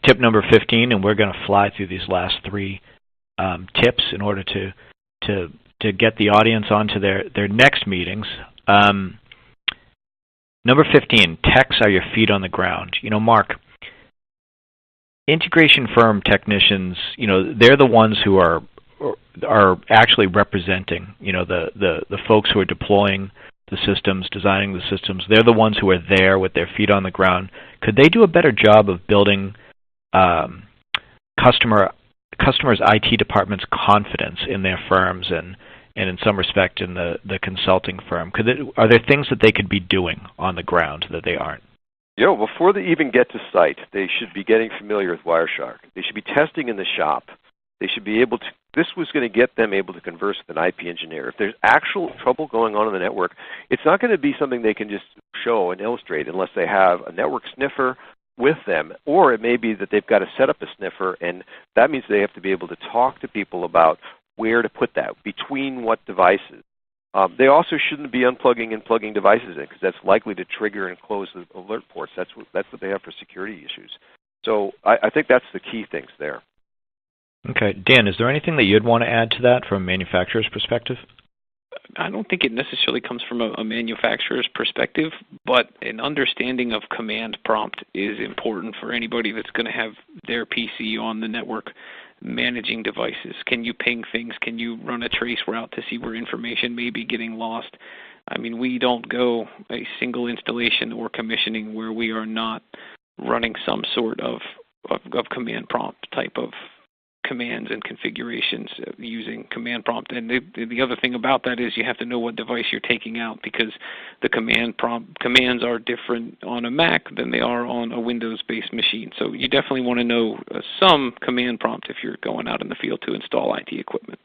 tip number 15, and we're going to fly through these last three tips in order to get the audience onto their next meetings. Number 15, techs are your feet on the ground. Mark, integration firm technicians, they're the ones who are actually representing, the folks who are deploying the systems, designing the systems. They're the ones who are there with their feet on the ground. Could they do a better job of building customers' IT department's confidence in their firms and in some respect in the consulting firm? Are there things that they could be doing on the ground that they aren't? Before they even get to site, they should be getting familiar with Wireshark. They should be testing in the shop. They should be able to, this was going to get them able to converse with an IP engineer. If there's actual trouble going on in the network, it's not going to be something they can just show and illustrate unless they have a network sniffer with them, or it may be that they've got to set up a sniffer, and that means they have to be able to talk to people about where to put that, between what devices. They also shouldn't be unplugging and plugging devices in, because that's likely to trigger and close the alert ports. That's what they have for security issues. So I think that's the key things there. Okay. Dan, is there anything that you'd want to add to that from a manufacturer's perspective? I don't think it necessarily comes from a manufacturer's perspective, but an understanding of command prompt is important for anybody that's going to have their PC on the network managing devices. Can you ping things? Can you run a trace route to see where information may be getting lost? I mean, we don't go a single installation or commissioning where we are not running some sort of command prompt type of commands and configurations using command prompt. And the other thing about that is you have to know what device you're taking out, because the command prompt commands are different on a Mac than they are on a Windows-based machine. So you definitely want to know some command prompt if you're going out in the field to install IT equipment.